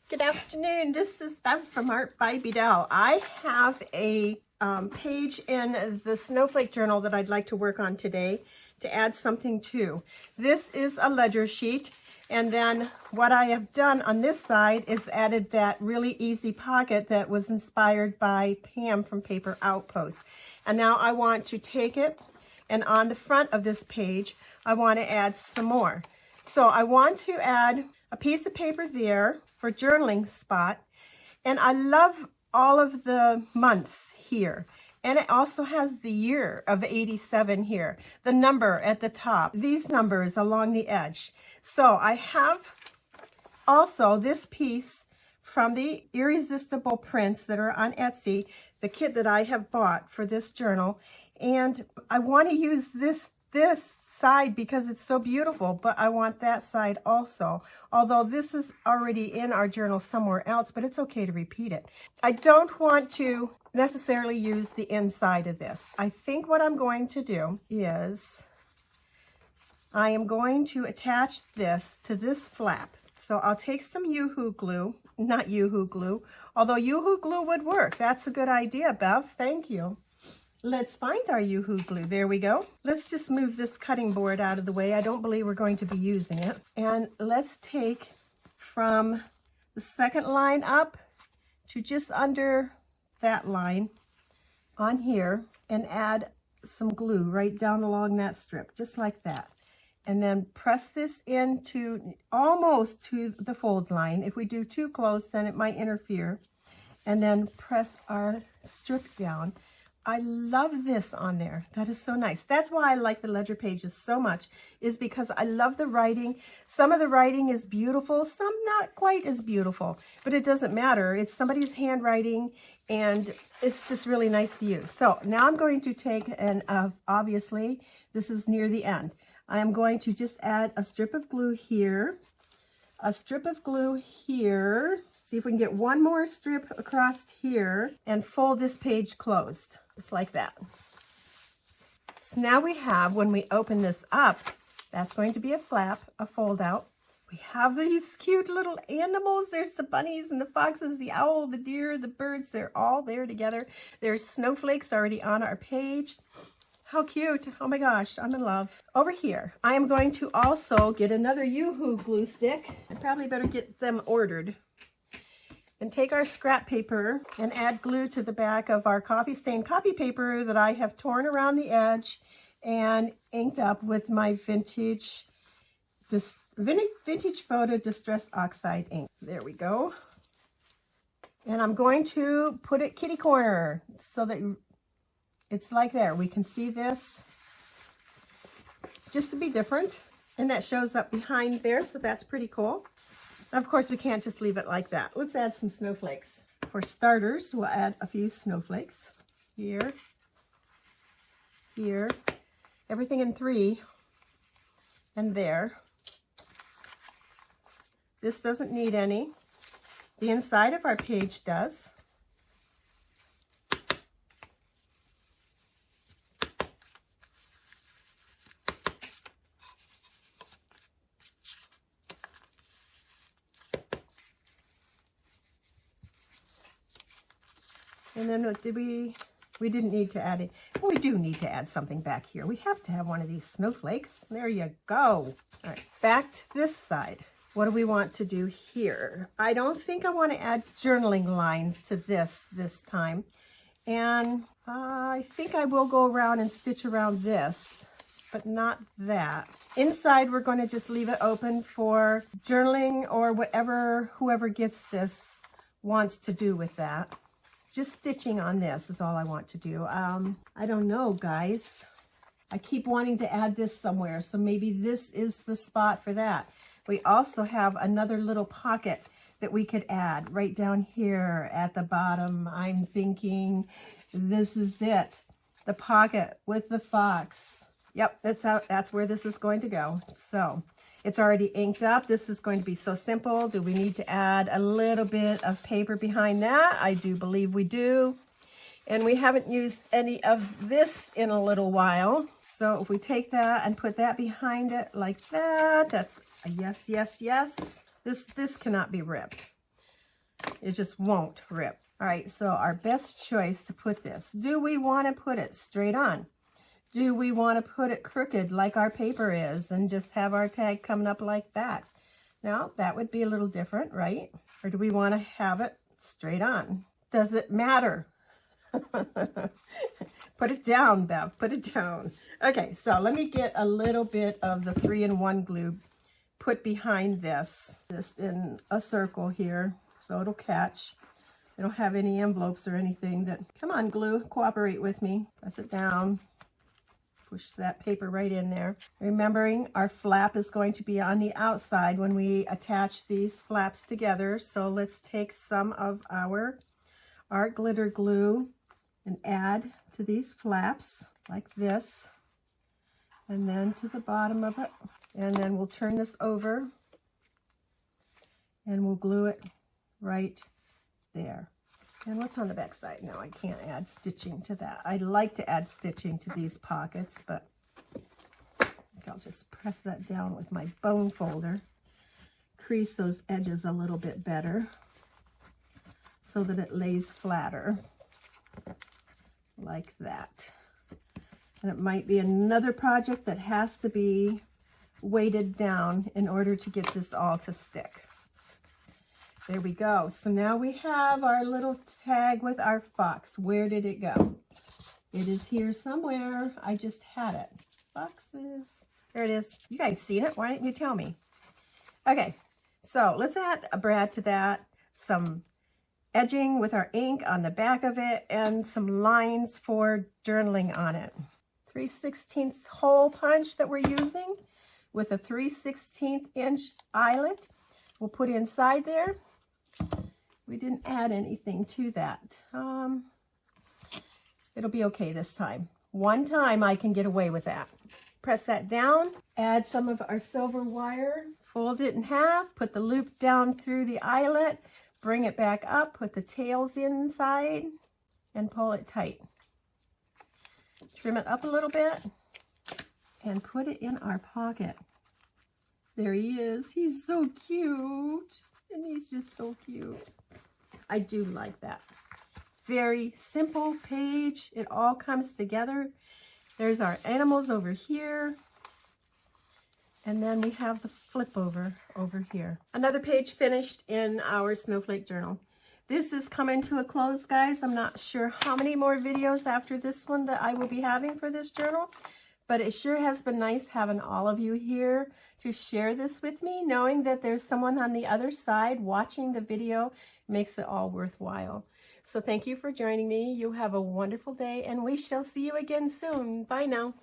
Good afternoon. This is Bev from Art by Bedell. I have a page in the Snowflake journal that I'd like to work on today to add something to. This is a ledger sheet, and then what I have done on this side is added that really easy pocket that was inspired by Pam from Paper Outpost. And now I want to take it, and on the front of this page, I want to add some more. So I want to add a piece of paper there for journaling spot, and I love all of the months here, and it also has the year of 87 here, the number at the top, these numbers along the edge. So I have also this piece from the Irresistible Prints that are on Etsy, the kit that I have bought for this journal, and I want to use this side because it's so beautiful, but I want that side also, although this is already in our journal somewhere else, but it's okay to repeat it. I don't want to necessarily use the inside of this. I think what I'm going to do is I am going to attach this to this flap. So I'll take some Yoo-Hoo glue, not Yoo-Hoo glue, although Yoo-Hoo glue would work. That's a good idea, Bev. Thank you. Let's find our Yoo-Hoo glue. There we go. Let's just move this cutting board out of the way. I don't believe we're going to be using it. And let's take from the second line up to just under that line on here and add some glue right down along that strip, just like that. And then press this into almost to the fold line. If we do too close, then it might interfere. And then press our strip down. I love this on there. That is so nice. That's why I like the ledger pages so much, is because I love the writing. Some of the writing is beautiful, some not quite as beautiful, but it doesn't matter. It's somebody's handwriting, and it's just really nice to use. So now I'm going to take, and obviously this is near the end, I am going to just add a strip of glue here, a strip of glue here. See if we can get one more strip across here and fold this page closed, just like that. So now we have, when we open this up, that's going to be a flap, a fold out. We have these cute little animals. There's the bunnies and the foxes, the owl, the deer, the birds. They're all there together. There's snowflakes already on our page. How cute. Oh my gosh, I'm in love. Over here, I am going to also get another Yoo-Hoo glue stick. I probably better get them ordered. And take our scrap paper and add glue to the back of our coffee stained copy paper that I have torn around the edge and inked up with my vintage photo distress oxide ink. There we go. And I'm going to put it kitty corner so that it's like there. We can see this just to be different. And that shows up behind there, so that's pretty cool. Of course, we can't just leave it like that. Let's add some snowflakes. For starters, we'll add a few snowflakes. Here, here, everything in 3, and there. This doesn't need any. The inside of our page does. And then what did we didn't need to add it. Well, we do need to add something back here. We have to have one of these snowflakes. There you go. All right, back to this side. What do we want to do here? I don't think I want to add journaling lines to this time. And I think I will go around and stitch around this, but not that. Inside, we're going to just leave it open for journaling or whatever whoever gets this wants to do with that. Just stitching on this is all I want to do. I don't know, guys. I keep wanting to add this somewhere, so maybe this is the spot for that. We also have another little pocket that we could add right down here at the bottom. I'm thinking this is it. The pocket with the fox. Yep, that's where this is going to go. So it's already inked up. This is going to be so simple. Do we need to add a little bit of paper behind that? I do believe we do. And we haven't used any of this in a little while. So if we take that and put that behind it like that, that's a yes, yes, yes. This cannot be ripped. It just won't rip. All right, so our best choice to put this. Do we want to put it straight on? Do we want to put it crooked like our paper is and just have our tag coming up like that? Now, that would be a little different, right? Or do we want to have it straight on? Does it matter? Put it down, Bev. Put it down. Okay, so let me get a little bit of the 3-in-1 glue put behind this, just in a circle here, so it'll catch. I don't have any envelopes or anything that, come on glue, cooperate with me. Press it down, push that paper right in there. Remembering our flap is going to be on the outside when we attach these flaps together. So let's take some of our art glitter glue and add to these flaps like this, and then to the bottom of it. And then we'll turn this over and we'll glue it right there. And what's on the back side? No, I can't add stitching to that. I'd like to add stitching to these pockets, but I think I'll just press that down with my bone folder. Crease those edges a little bit better so that it lays flatter like that. And it might be another project that has to be weighted down in order to get this all to stick. There we go. So now we have our little tag with our fox. Where did it go? It is here somewhere. I just had it. Foxes. There it is. You guys seen it? Why didn't you tell me? Okay, so let's add a brad to that. Some edging with our ink on the back of it and some lines for journaling on it. 3/16 hole punch that we're using with a 3/16 inch eyelet. We'll put inside there. We didn't add anything to that. It'll be okay this time. One time I can get away with that. Press that down, add some of our silver wire, fold it in half, put the loop down through the eyelet, bring it back up, put the tails inside, and pull it tight. Trim it up a little bit and put it in our pocket. There he is. He's so cute. And he's just so cute. I do like that. Very simple page. It all comes together. There's our animals over here. And then we have the flip over here. Another page finished in our snowflake journal. This is coming to a close, guys. I'm not sure how many more videos after this one that I will be having for this journal. But it sure has been nice having all of you here to share this with me. Knowing that there's someone on the other side watching the video makes it all worthwhile. So thank you for joining me. You have a wonderful day, and we shall see you again soon. Bye now.